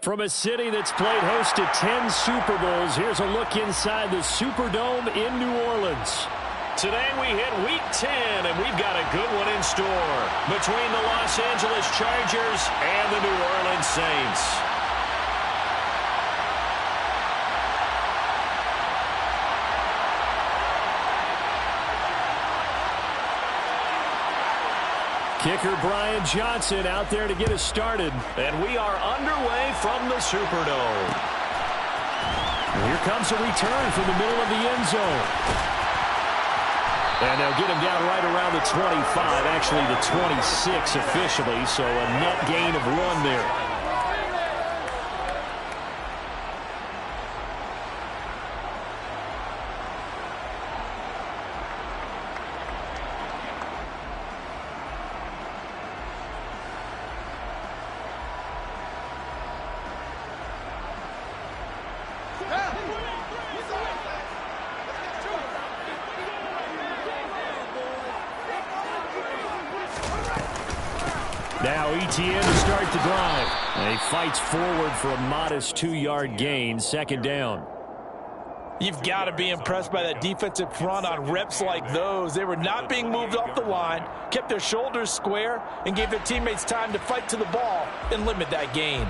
From a city that's played host to 10 Super Bowls, here's a look inside the Superdome in New Orleans. Today we hit Week 10, and we've got a good one in store between the Los Angeles Chargers and the New Orleans Saints. Kicker Brian Johnson out there to get us started. And we are underway from the Superdome. Here comes a return from the middle of the end zone. And they'll get him down right around the 25, actually the 26 officially, so a net gain of 1 there. Now Etienne to start the drive. And he fights forward for a modest 2-yard gain, second down. You've got to be impressed by that defensive front on reps like those. They were not being moved off the line, kept their shoulders square, and gave their teammates time to fight to the ball and limit that gain.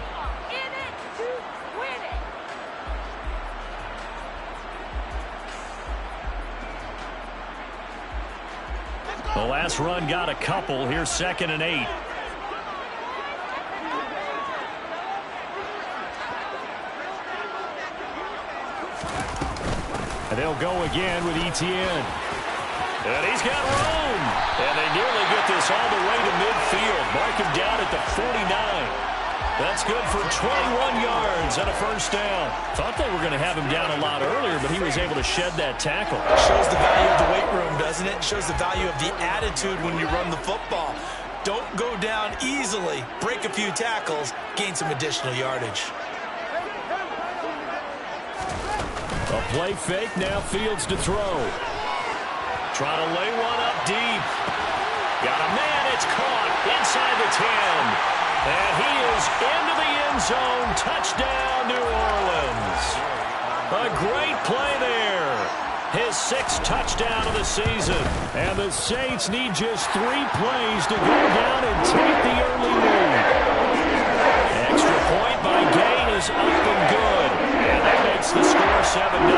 The last run got a couple. Here's 2nd and 8. And they'll go again with Etienne. And he's got room. And they nearly get this all the way to midfield. Mark him down at the 49. That's good for 21 yards and a first down. Thought they were going to have him down a lot earlier, but he was able to shed that tackle. Shows the value of the weight room, doesn't it? Shows the value of the attitude when you run the football. Don't go down easily. Break a few tackles. Gain some additional yardage. A play fake, now Fields to throw. Trying to lay one up deep. Got a man, it's caught inside the 10. And he is into the end zone. Touchdown, New Orleans. A great play there. His 6th touchdown of the season. And the Saints need just 3 plays to go down and take the early lead. Extra point by Gain is up and good. And that makes the score 7-0.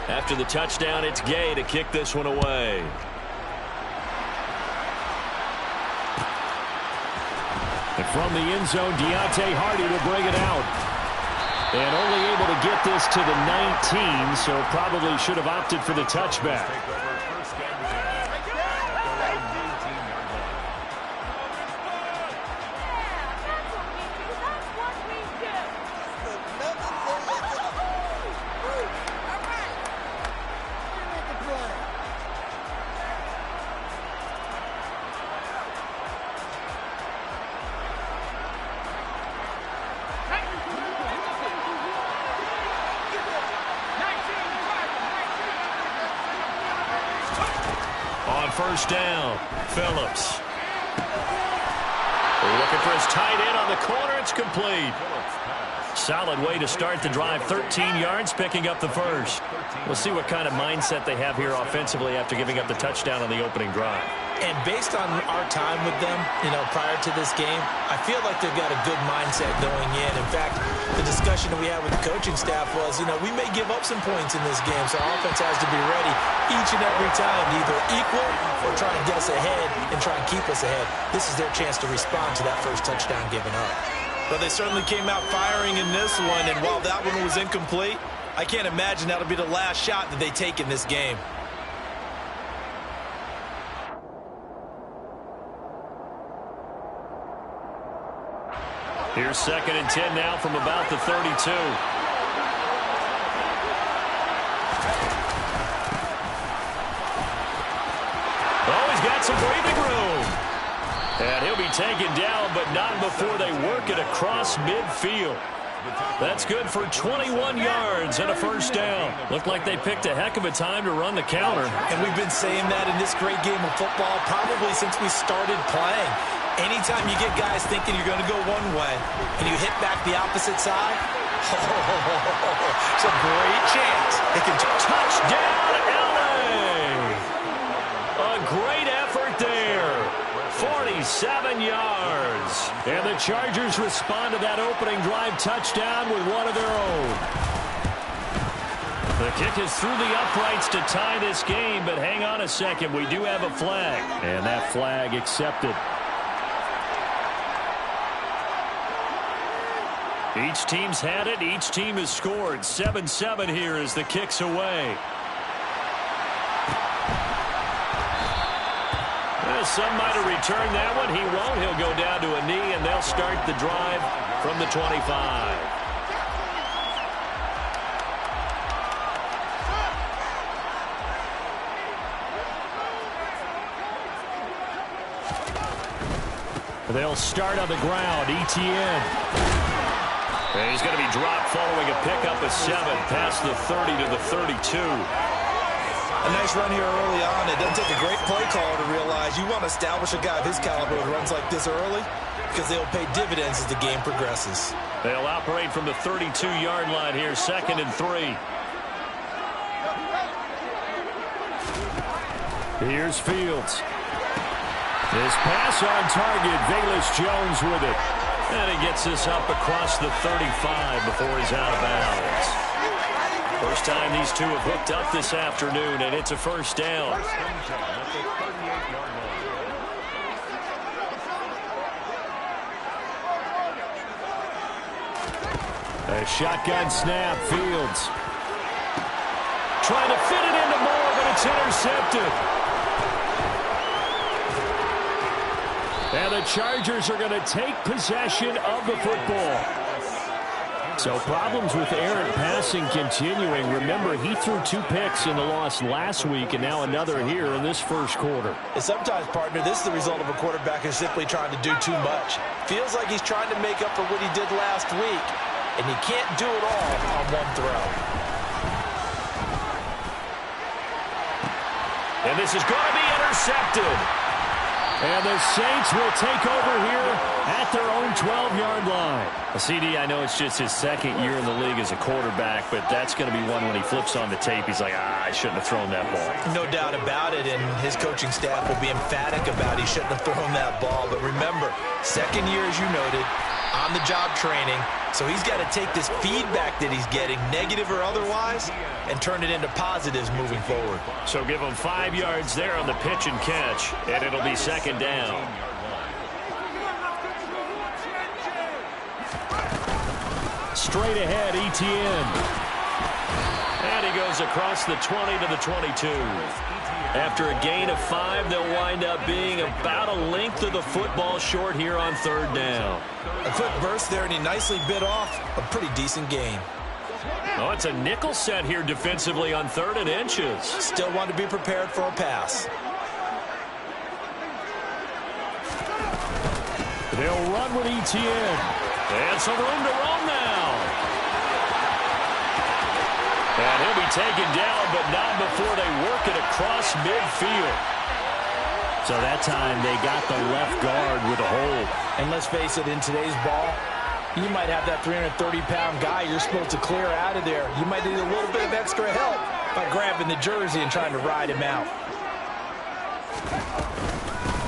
After the touchdown, it's Gay to kick this one away. And from the end zone, Deontay Hardy will bring it out. And only able to get this to the 19, so probably should have opted for the touchback. First down, Phillips. Looking for his tight end on the corner. It's complete. Solid way to start the drive. 13 yards, picking up the first. We'll see what kind of mindset they have here offensively after giving up the touchdown on the opening drive. And based on our time with them, prior to this game, I feel like they've got a good mindset going in. In fact, the discussion that we had with the coaching staff was, we may give up some points in this game, so our offense has to be ready each and every time to either equal or try and get us ahead and try and keep us ahead. This is their chance to respond to that first touchdown given up. But they certainly came out firing in this one, and while that one was incomplete, I can't imagine that'll be the last shot that they take in this game. Here's 2nd and 10 now from about the 32. Oh, he's got some breathing room. And he'll be taken down, but not before they work it across midfield. That's good for 21 yards and a first down. Looked like they picked a heck of a time to run the counter. And we've been saying that in this great game of football probably since we started playing. Anytime you get guys thinking you're going to go one way and you hit back the opposite side, it's a great chance. It can touchdown, LA! A great effort there. 47 yards. And the Chargers respond to that opening drive touchdown with one of their own. The kick is through the uprights to tie this game, but hang on a second. We do have a flag. And that flag accepted. Each team's had it. Each team has scored. 7-7 here as the kick's away. Some might have returned that one. He won't. He'll go down to a knee, and they'll start the drive from the 25. They'll start on the ground. Etienne. And he's going to be dropped following a pickup of 7 past the 30 to the 32. A nice run here early on. It doesn't take a great play caller to realize you want to establish a guy of his caliber who runs like this early because they'll pay dividends as the game progresses. They'll operate from the 32-yard line here, 2nd and 3. Here's Fields. His pass on target. Velus Jones with it. And he gets this up across the 35 before he's out of bounds. First time these two have hooked up this afternoon, and it's a first down. A shotgun snap, Fields. Trying to fit it into Moore, but it's intercepted. And the Chargers are going to take possession of the football. So problems with errant passing continuing. Remember, he threw 2 picks in the loss last week and now another here in this first quarter. And sometimes, partner, this is the result of a quarterback who's simply trying to do too much. Feels like he's trying to make up for what he did last week, and he can't do it all on one throw. And this is going to be intercepted. And the Saints will take over here at their own 12-yard line. CD, I know it's just his 2nd year in the league as a quarterback, but that's going to be one when he flips on the tape, he's like, I shouldn't have thrown that ball. No doubt about it, and his coaching staff will be emphatic about he shouldn't have thrown that ball. But remember, 2nd year, as you noted, on-the-job training, so he's got to take this feedback that he's getting, negative or otherwise, and turn it into positives moving forward. So give him 5 yards there on the pitch and catch, and it'll be 2nd down. Straight ahead, Etienne. And he goes across the 20 to the 22. After a gain of 5, they'll wind up being about a length of the football short here on 3rd down. A quick burst there, and he nicely bit off a pretty decent gain. Oh, it's a nickel set here defensively on 3rd and inches. Still want to be prepared for a pass. They'll run with Etienne. And some room to roam now. And he'll be taken down, but not before they work it across midfield. So that time they got the left guard with a hold. And let's face it, in today's ball, you might have that 330-pound guy you're supposed to clear out of there. You might need a little bit of extra help by grabbing the jersey and trying to ride him out.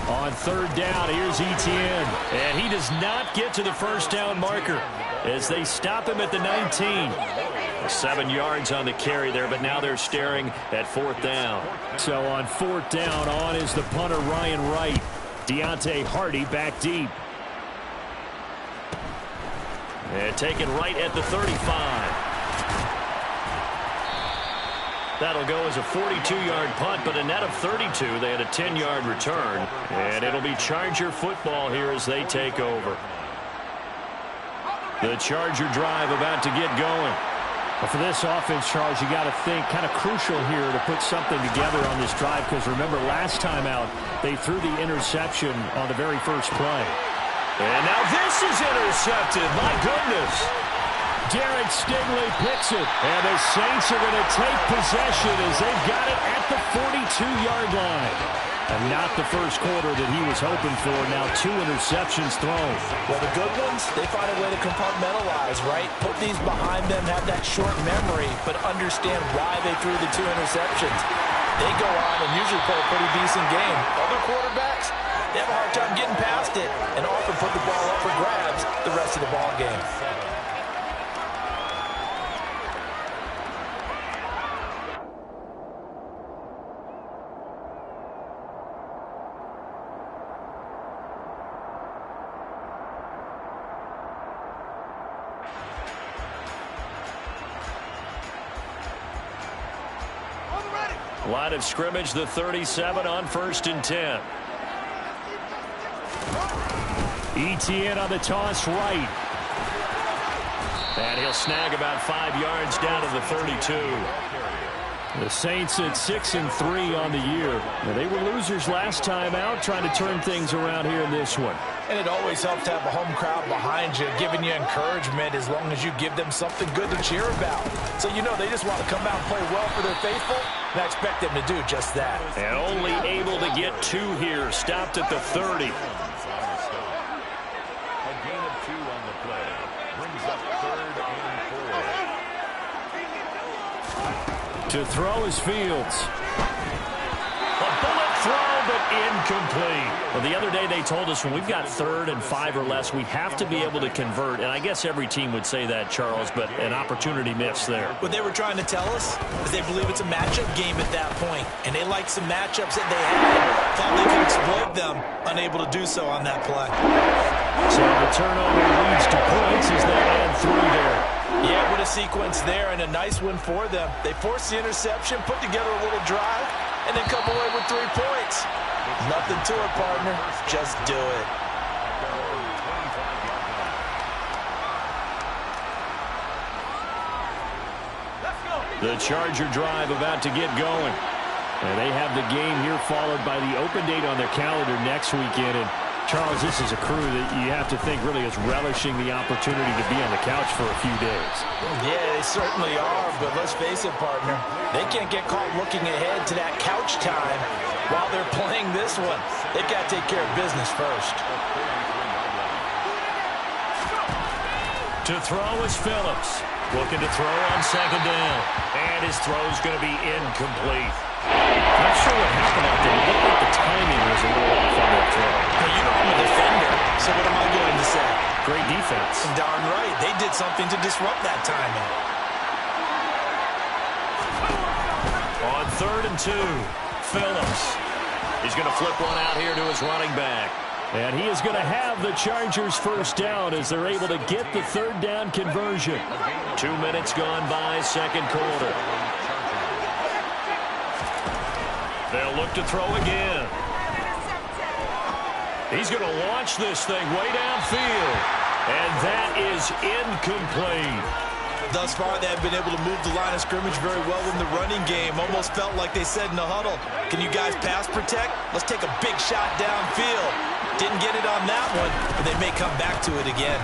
On 3rd down, here's Etienne. And he does not get to the first down marker as they stop him at the 19. 7 yards on the carry there, but now they're staring at 4th down. So on 4th down, on is the punter Ryan Wright. Deontay Hardy back deep. And taken right at the 35. That'll go as a 42-yard punt, but a net of 32. They had a 10-yard return. And it'll be Charger football here as they take over. The Charger drive about to get going. But for this offense, Charles, you got to think kind of crucial here to put something together on this drive, because remember last time out they threw the interception on the very first play. And now this is intercepted. My goodness. Derek Stingley picks it. And the Saints are going to take possession as they've got it at the 42-yard line. And not the first quarter that he was hoping for. Now 2 interceptions thrown. Well, the good ones, they find a way to compartmentalize, right? Put these behind them, have that short memory, but understand why they threw the 2 interceptions. They go on and usually play a pretty decent game. Other quarterbacks, they have a hard time getting past it and often put the ball up for grabs the rest of the ball game. Line of scrimmage, the 37 on 1st and 10. Etienne on the toss right. And he'll snag about 5 yards down to the 32. The Saints at 6-3 on the year. Now, they were losers last time out, trying to turn things around here in this one. And it always helps to have a home crowd behind you, giving you encouragement as long as you give them something good to cheer about. So you know they just want to come out and play well for their faithful, and I expect them to do just that. And only able to get 2 here, stopped at the 30. A gain of 2 on the play. Brings up 3rd and 4. To throw is Fields. A bullet throw, but incomplete. Well, the other day they told us when we've got 3rd and 5 or less, we have to be able to convert. And I guess every team would say that, Charles, but an opportunity missed there. What they were trying to tell us is they believe it's a matchup game at that point, and they liked some matchups that they had. Thought they could exploit them, unable to do so on that play. So the turnover leads to points as they add 3 there. Yeah, what a sequence there, and a nice one for them. They forced the interception, put together a little drive, and then come away with 3 points. Nothing to it, partner. Just do it. The Charger drive about to get going. And they have the game here followed by the open date on their calendar next weekend. And Charles, this is a crew that you have to think really is relishing the opportunity to be on the couch for a few days. Yeah, they certainly are, but let's face it, partner. They can't get caught looking ahead to that couch time while they're playing this one. They've got to take care of business first. To throw is Phillips. Looking to throw on 2nd down. And his throw's going to be incomplete. Not sure what happened out there. It looked like the timing was a little off on that throw. Now, you know I'm a defender, so what am I going to say? Great defense. Darn right. They did something to disrupt that timing. On 3rd and 2, Phillips. He's going to flip one out here to his running back. And he is going to have the Chargers first down as they're able to get the 3rd down conversion. 2 minutes gone by, 2nd quarter. They'll look to throw again. He's going to launch this thing way downfield. And that is incomplete. Thus far, they have been able to move the line of scrimmage very well in the running game. Almost felt like they said in the huddle, can you guys pass protect? Let's take a big shot downfield. Didn't get it on that one, but they may come back to it again.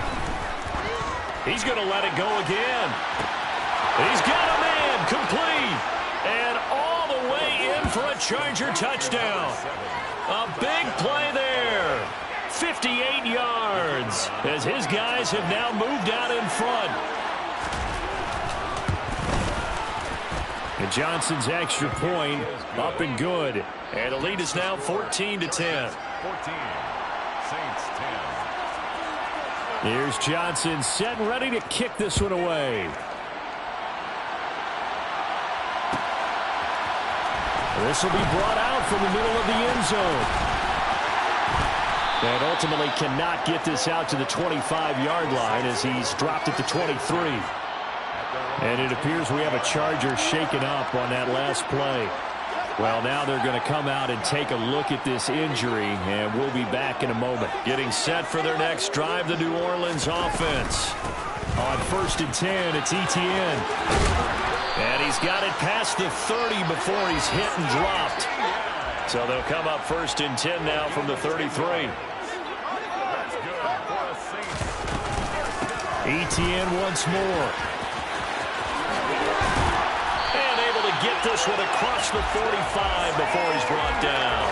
He's going to let it go again. He's got a man complete. And all the way in for a Charger touchdown. A big play there. 58 yards as his guys have now moved out in front. And Johnson's extra point up and good. And the lead is now 14-10. 14. Saints 10. Here's Johnson set and ready to kick this one away. This will be brought out from the middle of the end zone. And ultimately cannot get this out to the 25-yard line as he's dropped it to 23. And it appears we have a Charger shaken up on that last play. Well, now they're going to come out and take a look at this injury, and we'll be back in a moment. Getting set for their next drive, the New Orleans offense. On 1st and 10, it's Etienne. And he's got it past the 30 before he's hit and dropped. So they'll come up 1st and 10 now from the 33. Etienne once more. And able to get this one across the 45 before he's brought down.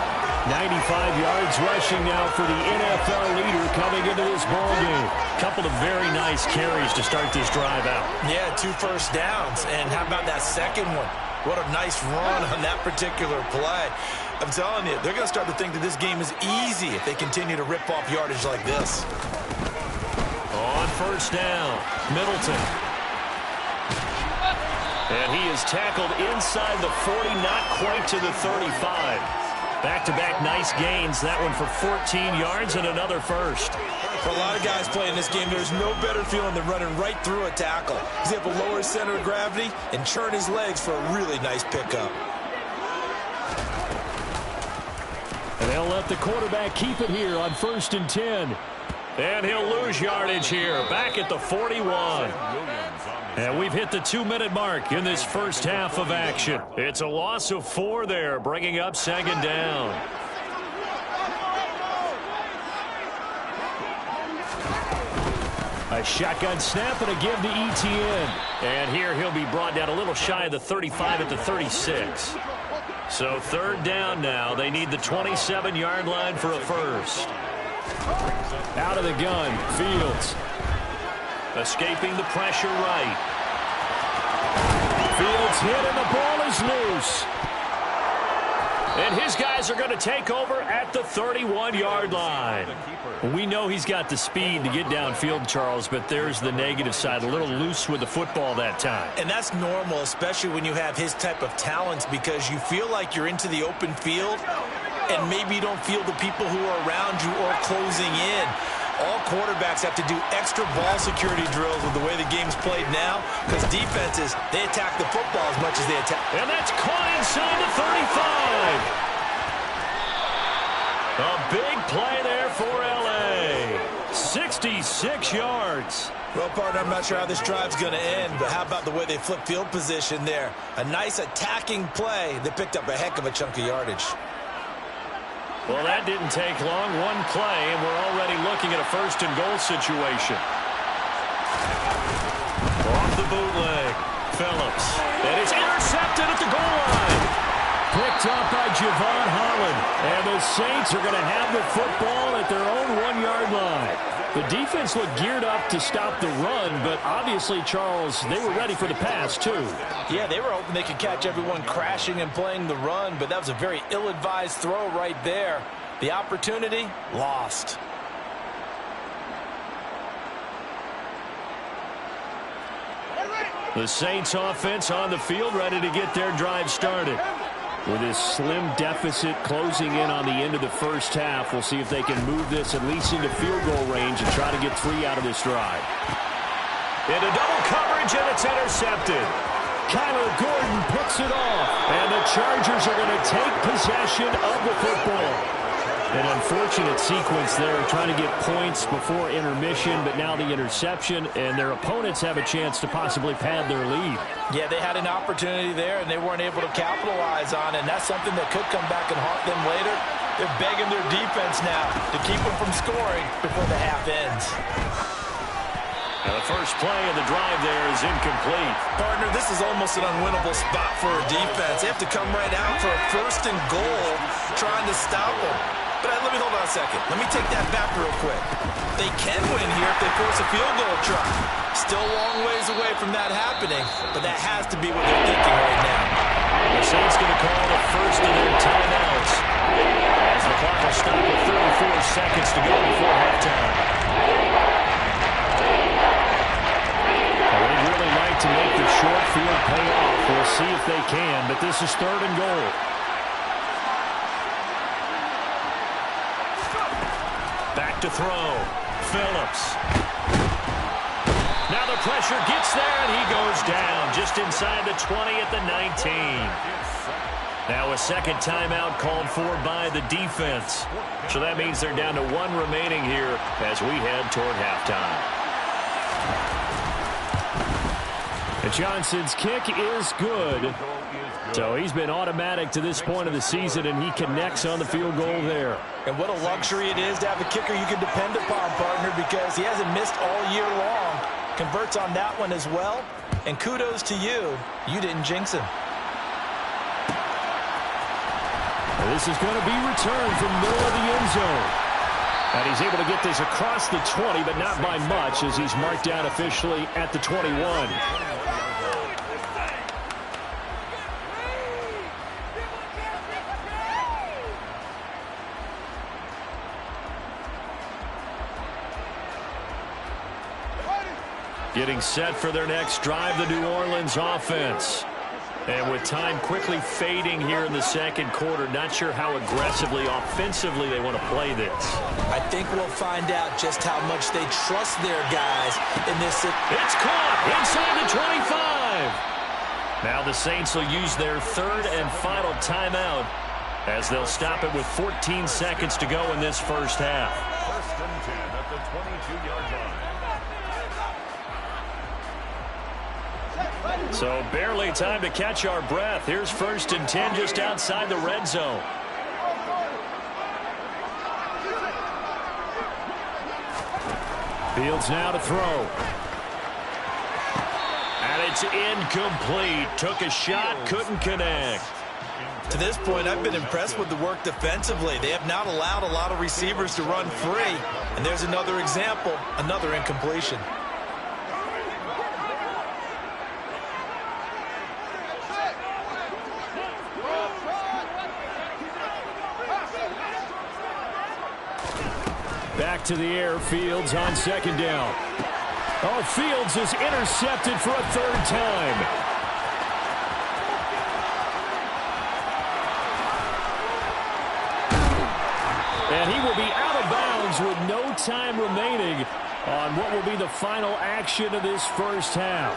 95 yards rushing now for the NFL leader coming into this ballgame. Couple of very nice carries to start this drive out. Yeah, 2 first downs. And how about that second one? What a nice run on that particular play. I'm telling you, they're going to start to think that this game is easy if they continue to rip off yardage like this. On first down, Middleton. And he is tackled inside the 40, not quite to the 35. Back-to-back nice gains. That one for 14 yards and another first. For a lot of guys playing this game, there's no better feeling than running right through a tackle. He's able to lower his center of gravity and churn his legs for a really nice pickup. And they'll let the quarterback keep it here on 1st and 10. And he'll lose yardage here, back at the 41. And we've hit the 2-minute mark in this first half of action. It's a loss of 4 there, bringing up 2nd down. A shotgun snap and a give to Etienne. And here he'll be brought down a little shy of the 35 at the 36. So 3rd down now. They need the 27-yard line for a first. Out of the gun, Fields. Escaping the pressure right. Fields hit and the ball is loose. And his guys are going to take over at the 31-yard line. We know he's got the speed to get downfield, Charles, but there's the negative side. A little loose with the football that time. And that's normal, especially when you have his type of talents, because you feel like you're into the open field and maybe you don't feel the people who are around you or closing in. All quarterbacks have to do extra ball security drills with the way the game's played now, because defenses, they attack the football as much as they attack. And that's caught inside the 35. A big play there for L.A. 66 yards. Well, partner, I'm not sure how this drive's going to end, but how about the way they flip field position there? A nice attacking play that picked up a heck of a chunk of yardage. Well, that didn't take long. One play, and we're already looking at a 1st and goal situation. Off the bootleg, Phillips. And it's intercepted at the goal line. Picked up by Javon Holland. And the Saints are going to have the football at their own 1-yard line. The defense looked geared up to stop the run, but obviously, Charles, they were ready for the pass, too. Yeah, they were hoping they could catch everyone crashing and playing the run, but that was a very ill-advised throw right there. The opportunity, lost. The Saints offense on the field, ready to get their drive started. With this slim deficit closing in on the end of the first half, we'll see if they can move this at least into field goal range and try to get 3 out of this drive. Into double coverage, and it's intercepted. Kyler Gordon picks it off, and the Chargers are going to take possession of the football. An unfortunate sequence there, trying to get points before intermission, but now the interception, and their opponents have a chance to possibly pad their lead. Yeah, they had an opportunity there, and they weren't able to capitalize on it, and that's something that could come back and haunt them later. They're begging their defense now to keep them from scoring before the half ends. Now the first play of the drive there is incomplete. Partner, this is almost an unwinnable spot for a defense. They have to come right out for a 1st and goal, trying to stop them. But let me hold on a second. Let me take that back real quick. They can win here if they force a field goal try. Still a long ways away from that happening, but that has to be what they're thinking right now. The Saints going to call the first of their timeouts as the clock will stop with 34 seconds to go before halftime. Well, they'd really like to make the short field pay off. We'll see if they can, but this is 3rd and goal. Back to throw. Phillips. Now the pressure gets there, and he goes down just inside the 20 at the 19. Now a second timeout called for by the defense. So that means they're down to 1 remaining here as we head toward halftime. And Johnson's kick is good. So he's been automatic to this point of the season, and he connects on the field goal there. And what a luxury it is to have a kicker you can depend upon, partner, because he hasn't missed all year long. converts on that one as well. And kudos to you. You didn't jinx him. This is going to be returned from middle of the end zone. And he's able to get this across the 20, but not by much, as he's marked down officially at the 21. Getting set for their next drive, the New Orleans offense. And with time quickly fading here in the second quarter, not sure how aggressively, offensively they want to play this. I think we'll find out just how much they trust their guys in this. It's caught inside the 25. Now the Saints will use their third and final timeout as they'll stop it with 14 seconds to go in this first half. First and 10 at the 22-yard line. So barely time to catch our breath. Here's first and 10 just outside the red zone. Fields now to throw. And it's incomplete. Took a shot, couldn't connect. To this point, I've been impressed with the work defensively. They have not allowed a lot of receivers to run free. And there's another example, another incompletion. Back to the air, Fields on second down. Oh, Fields is intercepted for a third time. And he will be out of bounds with no time remaining on what will be the final action of this first half.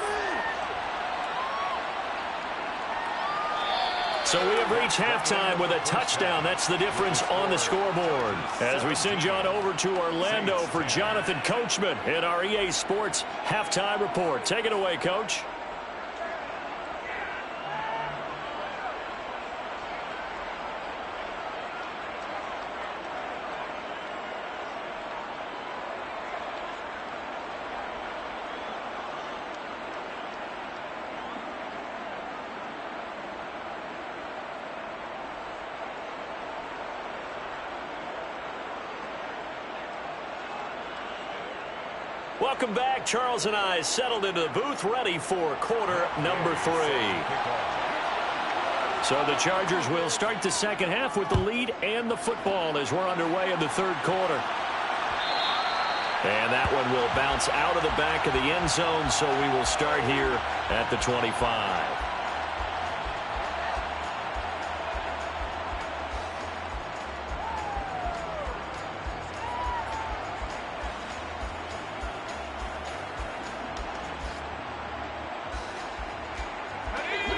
So we have reached halftime with a touchdown. That's the difference on the scoreboard. As we send you on over to Orlando for Jonathan Coachman in our EA Sports Halftime Report. Take it away, Coach. Welcome back. Charles and I settled into the booth, ready for quarter number 3. So the Chargers will start the second half with the lead and the football as we're underway in the third quarter. And that one will bounce out of the back of the end zone, so we will start here at the 25.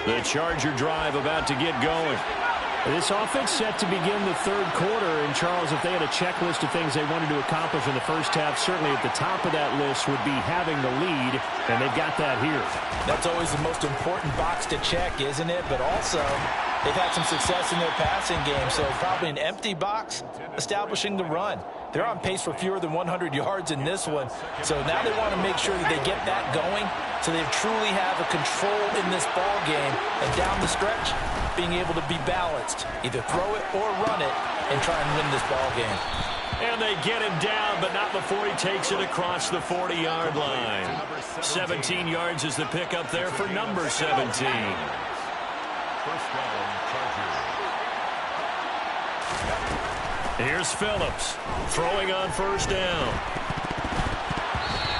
The Charger drive about to get going. This offense set to begin the third quarter. And, Charles, if they had a checklist of things they wanted to accomplish in the first half, certainly at the top of that list would be having the lead, and they've got that here. That's always the most important box to check, isn't it? But also, they've had some success in their passing game, so probably an empty box establishing the run. They're on pace for fewer than 100 yards in this one, so now they want to make sure that they get that going so they truly have a control in this ball game, and down the stretch, being able to be balanced, either throw it or run it, and try and win this ball game. And they get him down, but not before he takes it across the 40-yard line. 17 yards is the pickup there for number 17. First down, Chargers. Here's Phillips throwing on first down.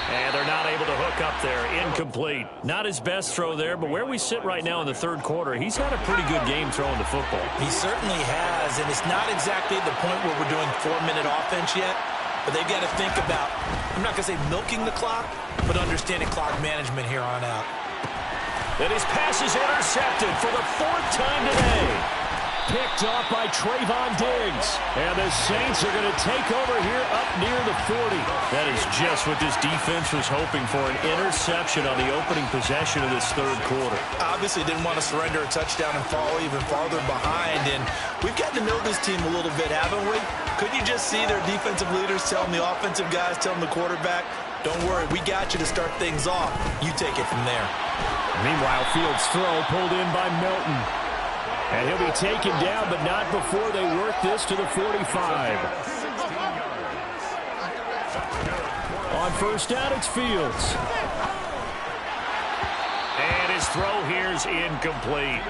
And they're not able to hook up there. Incomplete. Not his best throw there, but where we sit right now in the third quarter, he's had a pretty good game throwing the football. He certainly has, and it's not exactly the point where we're doing 4-minute offense yet, but they've got to think about, I'm not going to say milking the clock, but understanding clock management here on out. And his pass is intercepted for the 4th time today. Picked off by Trayvon Diggs. And the Saints are going to take over here up near the 40. That is just what this defense was hoping for, an interception on the opening possession of this third quarter. Obviously didn't want to surrender a touchdown and fall even farther behind. And we've gotten to know this team a little bit, haven't we? Couldn't you just see their defensive leaders telling the offensive guys, telling the quarterback, Don't worry, we got you to start things off. You take it from there. Meanwhile, Fields' throw pulled in by Milton. And he'll be taken down, but not before they work this to the 45. On first down, it's Fields. And his throw here's incomplete.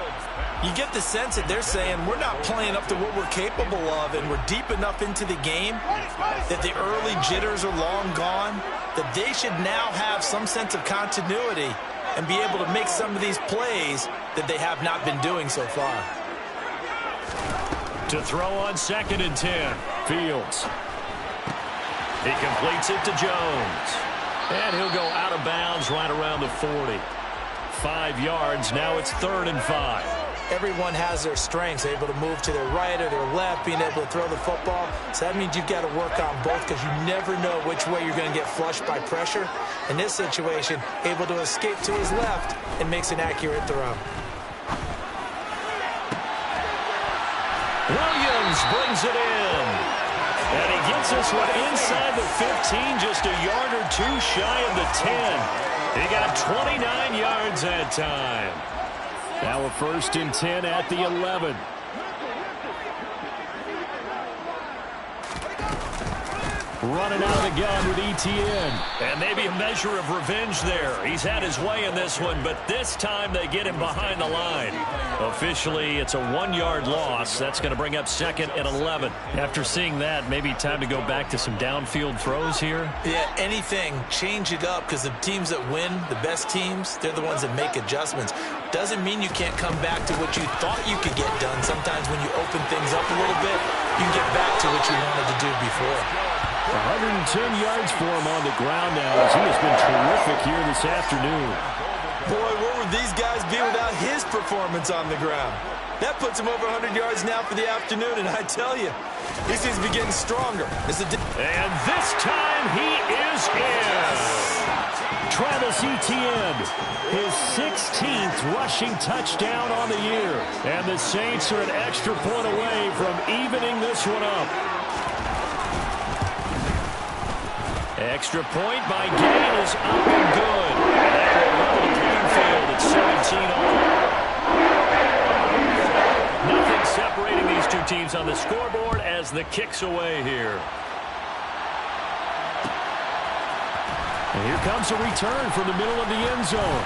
You get the sense that they're saying we're not playing up to what we're capable of, and we're deep enough into the game that the early jitters are long gone, that they should now have some sense of continuity and be able to make some of these plays that they have not been doing so far. To throw on 2nd and 10. Fields. He completes it to Jones. And he'll go out of bounds right around the 40. 5 yards. Now it's 3rd and 5. Everyone has their strengths, able to move to their right or their left, being able to throw the football. So that means you've got to work on both because you never know which way you're going to get flushed by pressure. In this situation, able to escape to his left and makes an accurate throw. Williams brings it in. And he gets this one inside the 15, just a yard or two shy of the 10. He got 29 yards that time. Now a 1st and 10 at the 11. Running out of the gun with Etienne. And maybe a measure of revenge there. He's had his way in this one, but this time they get him behind the line. Officially, it's a 1-yard loss. That's going to bring up 2nd and 11. After seeing that, maybe time to go back to some downfield throws here. Yeah, anything. Change it up because the teams that win, the best teams, they're the ones that make adjustments. Doesn't mean you can't come back to what you thought you could get done. Sometimes when you open things up a little bit, you can get back to what you wanted to do before. 110 yards for him on the ground now as he has been terrific here this afternoon. Boy, where would these guys be without his performance on the ground? That puts him over 100 yards now for the afternoon, and I tell you, he seems to be getting stronger. And this time he is in. Travis Etienne, his 16th rushing touchdown on the year. And the Saints are an extra point away from evening this one up. Extra point by Gain is up and good. And that will level the playing field at 17 all. Nothing separating these two teams on the scoreboard as the kick's away here. And here comes a return from the middle of the end zone.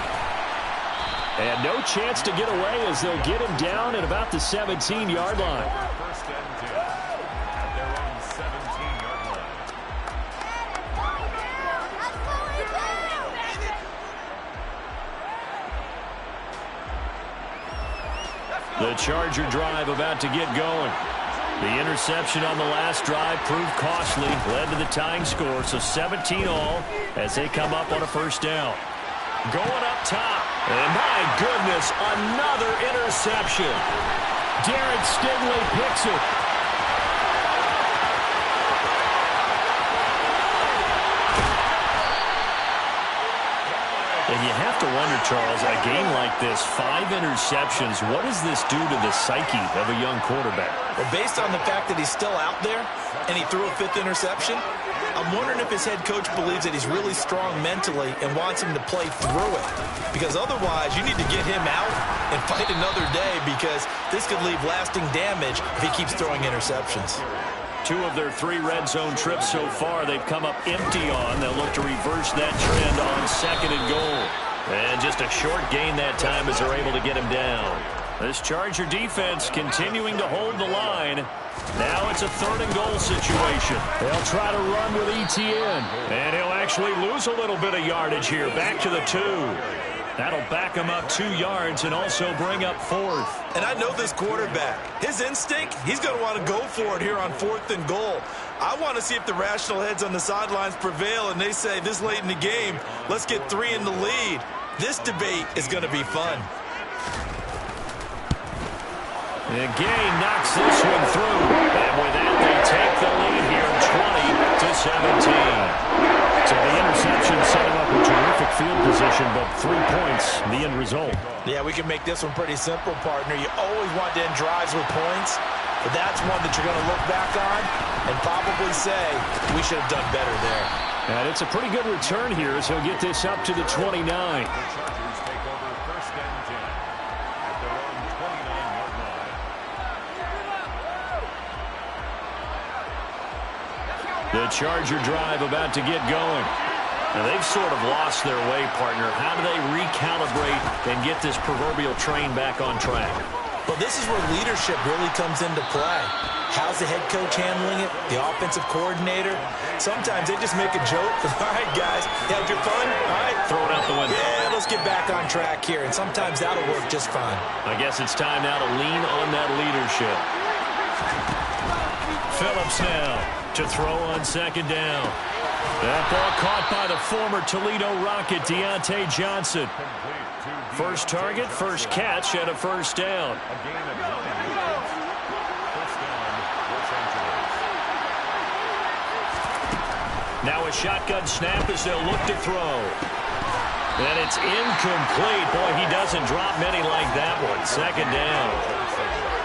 And no chance to get away as they'll get him down at about the 17-yard line. 1st and 10 at their own 17-yard line. The Charger drive about to get going. The interception on the last drive proved costly, led to the tying score, so 17 all as they come up on a 1st down. Going up top, and my goodness, another interception. Derek Stingley picks it. And you have to wonder, Charles, a game like this, 5 interceptions, what does this do to the psyche of a young quarterback? Well, based on the fact that he's still out there and he threw a 5th interception, I'm wondering if his head coach believes that he's really strong mentally and wants him to play through it. Because otherwise, you need to get him out and fight another day because this could leave lasting damage if he keeps throwing interceptions. 2 of their 3 red zone trips so far they've come up empty on. They'll look to reverse that trend on 2nd and goal. And just a short gain that time as they're able to get him down. This Charger defense continuing to hold the line. Now it's a 3rd and goal situation. They'll try to run with Etienne. And he'll actually lose a little bit of yardage here. Back to the 2. That'll back him up 2 yards and also bring up 4th. And I know this quarterback. His instinct, he's going to want to go for it here on 4th and goal. I want to see if the rational heads on the sidelines prevail and they say this late in the game, let's get 3 in the lead. This debate is going to be fun. And Gay knocks this one through. And with that, they take the lead here 20-17. So the interception set him up with terrific field position, but 3 points, the end result. Yeah, we can make this one pretty simple, partner. You always want to end drives with points, but that's one that you're going to look back on and probably say we should have done better there. And it's a pretty good return here as he'll get this up to the 29. The Chargers take over 1st and 10 at their own 29-yard line. The Charger drive about to get going. Now they've sort of lost their way, partner. How do they recalibrate and get this proverbial train back on track? Well, this is where leadership really comes into play. How's the head coach handling it? The offensive coordinator? Sometimes they just make a joke. All right, guys, you had your fun? All right. Throw it out the window. Yeah, let's get back on track here. And sometimes that'll work just fine. I guess it's time now to lean on that leadership. Phillips now to throw on 2nd down. That ball caught by the former Toledo Rocket, Deontay Johnson. First target, first catch, and a 1st down. A gain of 9 yards. 1st down, Los Angeles. Now a shotgun snap as they'll look to throw. And it's incomplete. Boy, he doesn't drop many like that one. 2nd down.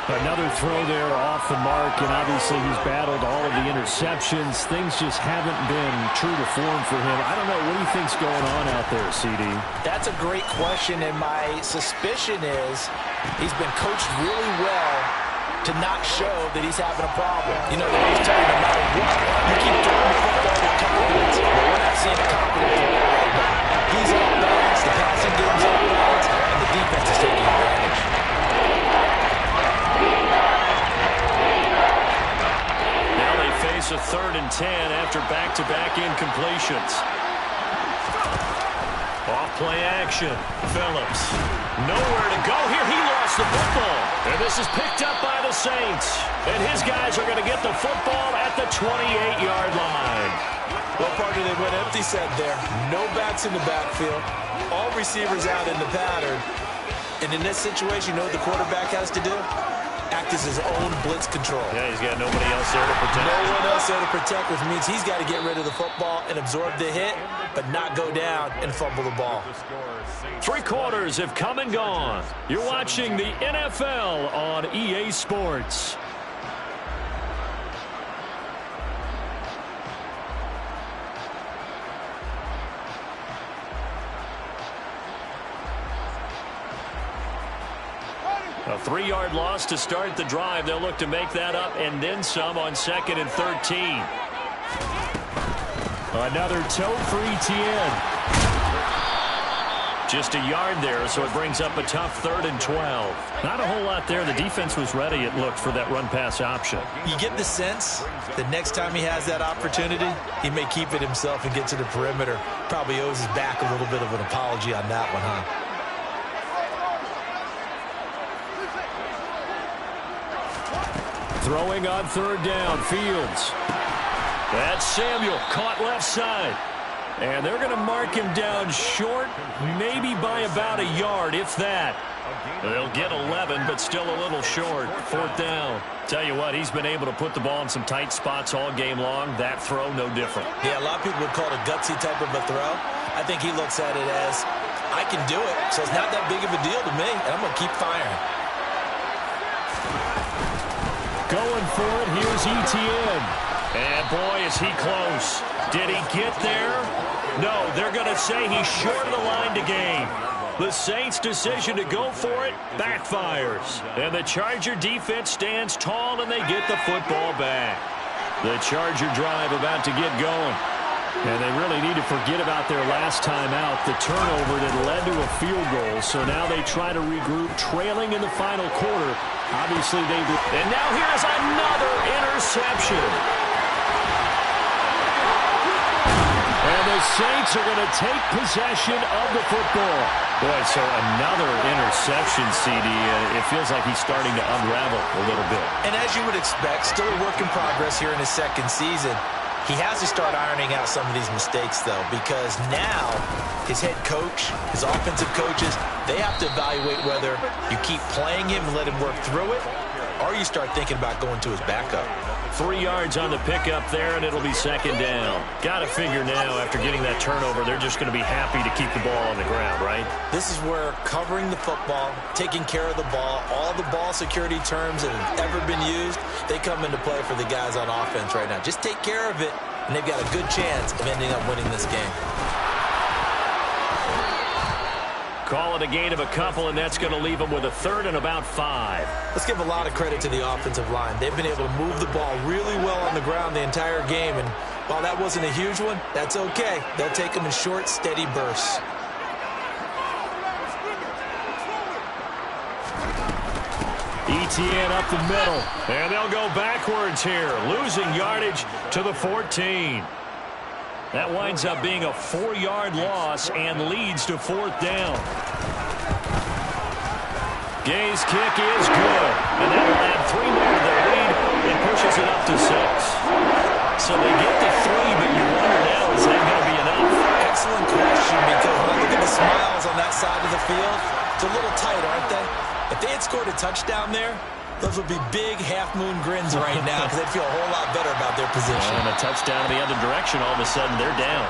Another throw there off the mark, and obviously he's battled all of the interceptions. Things just haven't been true to form for him. I don't know. What do you think's going on out there, CD? That's a great question, and my suspicion is he's been coached really well to not show that he's having a problem. You know, they always tell you no matter what, you keep throwing the football with confidence. But we're not seeing a confident football right now. He's off balance, the passing game's off balance, and the defense is taking advantage. Now they face a 3rd and 10 after back-to-back incompletions. Off-play action. Phillips. Nowhere to go here. He lost the football. And this is picked up by the Saints. And his guys are going to get the football at the 28-yard line. Well, partner, they went empty set there. No backs in the backfield. All receivers out in the pattern. And in this situation, you know what the quarterback has to do? Act as his own blitz control. Yeah, he's got nobody else there to protect. No one else there to protect, which means he's got to get rid of the football and absorb the hit, but not go down and fumble the ball. 3 quarters have come and gone. You're watching the NFL on EA Sports. A 3-yard loss to start the drive. They'll look to make that up and then some on 2nd and 13. Another toe for ETN. Just a yard there, so it brings up a tough 3rd and 12. Not a whole lot there. The defense was ready, it looked, for that run-pass option. You get the sense that next time he has that opportunity, he may keep it himself and get to the perimeter. Probably owes his back a little bit of an apology on that one, huh? Throwing on 3rd down, Fields. That's Samuel, caught left side. And they're going to mark him down short, maybe by about a yard, if that. They'll get 11, but still a little short. 4th down. Tell you what, he's been able to put the ball in some tight spots all game long. That throw, no different. Yeah, a lot of people would call it a gutsy type of a throw. I think he looks at it as, I can do it, so it's not that big of a deal to me, and I'm going to keep firing. Going for it, here's ETN. And boy, is he close. Did he get there? No, they're going to say he's short of the line to gain. The Saints' decision to go for it backfires. And the Charger defense stands tall and they get the football back. The Charger drive about to get going. And they really need to forget about their last time out, the turnover that led to a field goal. So now they try to regroup, trailing in the final quarter. Obviously, they... And now here's another interception. And the Saints are going to take possession of the football. Boy, so another interception, CD. It feels like he's starting to unravel a little bit. And as you would expect, still a work in progress here in his 2nd season. He has to start ironing out some of these mistakes, though, because now his head coach, his offensive coaches, they have to evaluate whether you keep playing him and let him work through it, or you start thinking about going to his backup. 3 yards on the pickup there, and it'll be 2nd down. Got to figure now, after getting that turnover, they're just going to be happy to keep the ball on the ground, right? This is where covering the football, taking care of the ball, all the ball security terms that have ever been used, they come into play for the guys on offense right now. Just take care of it, and they've got a good chance of ending up winning this game. Call it a gain of a couple, and that's going to leave them with a third and about 5. Let's give a lot of credit to the offensive line. They've been able to move the ball really well on the ground the entire game, and while that wasn't a huge one, that's okay. They'll take them in short, steady bursts. ETN up the middle, and they'll go backwards here, losing yardage to the 14. That winds up being a 4-yard loss and leads to 4th down. Gay's kick is good, and that will add 3 more to the lead and pushes it up to 6. So they get to 3, but you wonder now, is that going to be enough? Excellent question, because when I look at the smiles on that side of the field, it's a little tight, aren't they? If they had scored a touchdown there, those would be big half-moon grins right now because they'd feel a whole lot better about their position. And a touchdown in the other direction, all of a sudden they're down.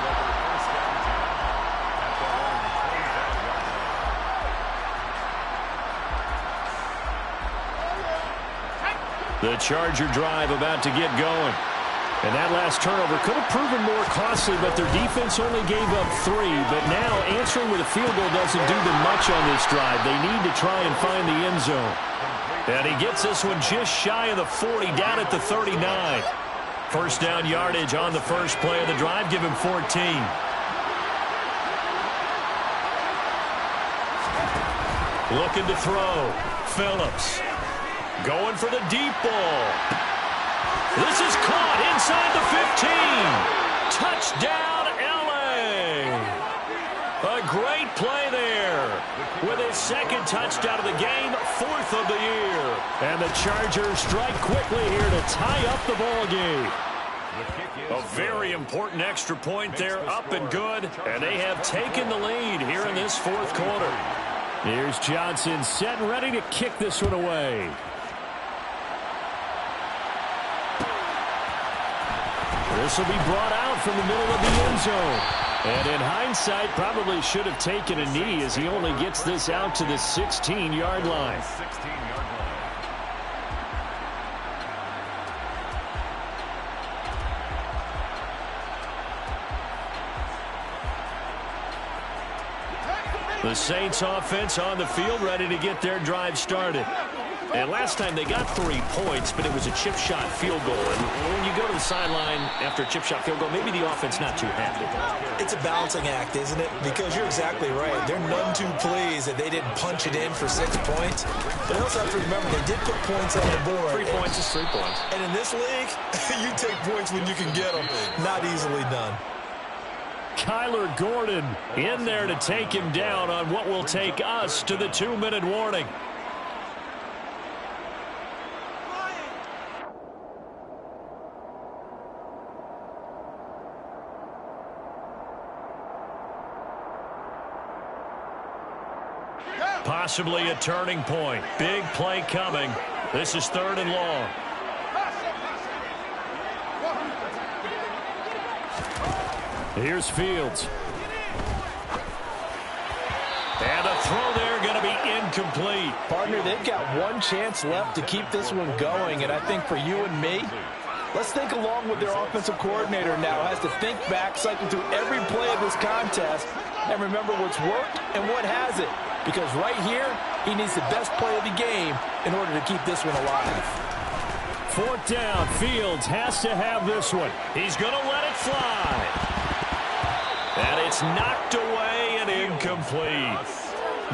The Charger drive about to get going. And that last turnover could have proven more costly, but their defense only gave up 3. But now answering with a field goal doesn't do them much on this drive. They need to try and find the end zone. And he gets this one just shy of the 40, down at the 39. First down yardage on the first play of the drive. Give him 14. Looking to throw. Phillips. Going for the deep ball. This is caught inside the 15. Touchdown, L.A. A great play there. With his second touchdown of the game, 4th of the year. And the Chargers strike quickly here to tie up the ball game. A very important extra point there, up and good. And they have taken the lead here in this 4th quarter. Here's Johnson set and ready to kick this one away. This will be brought out from the middle of the end zone. And in hindsight, probably should have taken a knee as he only gets this out to the 16-yard line. The Saints offense on the field ready to get their drive started. And last time they got 3 points, but it was a chip shot field goal. And when you go to the sideline after a chip shot field goal, maybe the offense not too happy. It's a balancing act, isn't it? Because you're exactly right. They're none too pleased that they didn't punch it in for 6 points. But you also have to remember they did put points on the board. 3 points is 3 points. And in this league, you take points when you can get them. Not easily done. Kyler Gordon in there to take him down on what will take us to the 2-minute warning. Possibly a turning point. Big play coming. This is 3rd and long. Here's Fields. And a throw there going to be incomplete. Partner, they've got one chance left to keep this one going, and I think for you and me, let's think along with their offensive coordinator now. Has to think back, cycle through every play of this contest, and remember what's worked and what hasn't. Because right here, he needs the best play of the game in order to keep this one alive. 4th down. Fields has to have this one. He's going to let it fly. And it's knocked away and incomplete.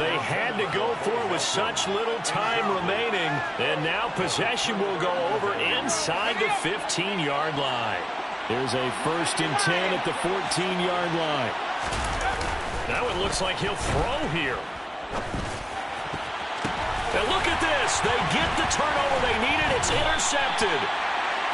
They had to go for it with such little time remaining. And now possession will go over inside the 15-yard line. There's a 1st and 10 at the 14-yard line. Now it looks like he'll throw here. And look at this. They get the turnover they needed. It's intercepted.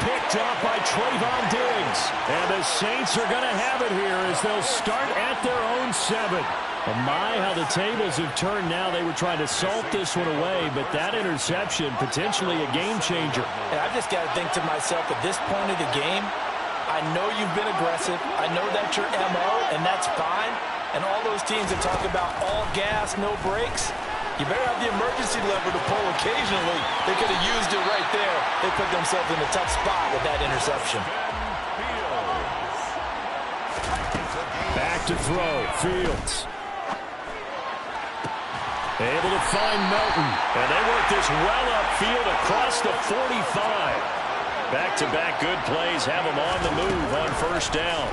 Picked up by Trayvon Diggs. And the Saints are going to have it here as they'll start at their own 7. Oh my, how the tables have turned now. They were trying to salt this one away, but that interception, potentially a game changer. And I've just got to think to myself, at this point of the game, I know you've been aggressive. I know that's your MO, and that's fine. And all those teams that talk about all gas, no brakes, you better have the emergency lever to pull occasionally. They could have used it right there. They put themselves in a tough spot with that interception. Set to throw. Fields. Able to find Melton. And they work this well upfield across the 45. Back-to-back good plays have them on the move on first down.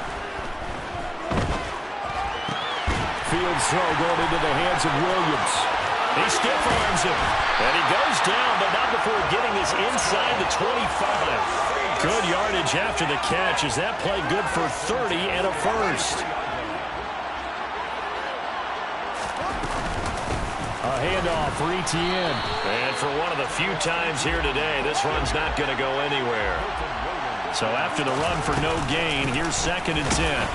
Fields throw going into the hands of Williams. He stiff arms him. And he goes down, but not before getting his inside the 25. Good yardage after the catch as that play good for 30 and a first. A handoff for Etienne. And for one of the few times here today, this run's not going to go anywhere. So after the run for no gain, here's 2nd and 10.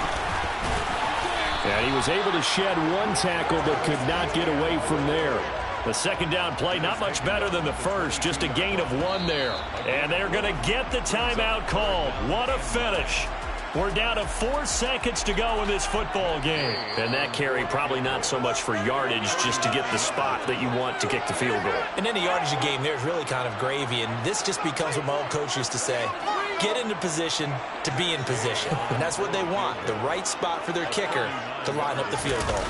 And he was able to shed one tackle but could not get away from there. The second down play not much better than the first, just a gain of 1 there. And they're going to get the timeout called. What a finish. We're down to 4 seconds to go in this football game. And that carry probably not so much for yardage, just to get the spot that you want to kick the field goal. And any yardage game there is really kind of gravy, and this just becomes what my old coach used to say. Get into position to be in position. And that's what they want, the right spot for their kicker to line up the field goal.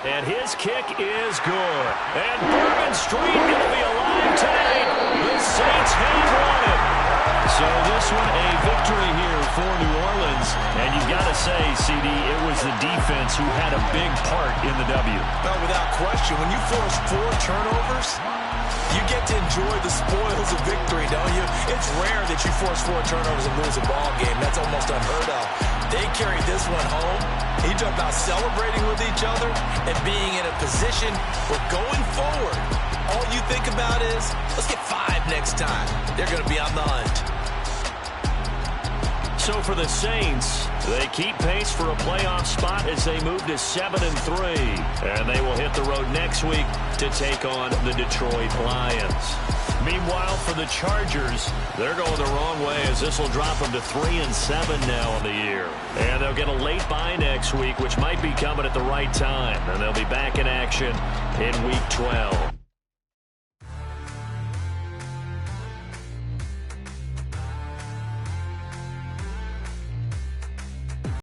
And his kick is good. And Bourbon Street going to be alive tonight. The Saints have won it. So this one a victory here for New Orleans. And you've got to say, CD, it was the defense who had a big part in the W. No, without question. When you force 4 turnovers, you get to enjoy the spoils of victory, don't you? It's rare that you force 4 turnovers and lose a ball game. That's almost unheard of. They carried this one home. You talk about celebrating with each other and being in a position where going forward, all you think about is, let's get 5 next time. They're going to be on the hunt. So for the Saints, they keep pace for a playoff spot as they move to 7-3. And they will hit the road next week to take on the Detroit Lions. Meanwhile, for the Chargers, they're going the wrong way as this will drop them to 3-7 now on the year. And they'll get a late bye next week, which might be coming at the right time. And they'll be back in action in Week 12.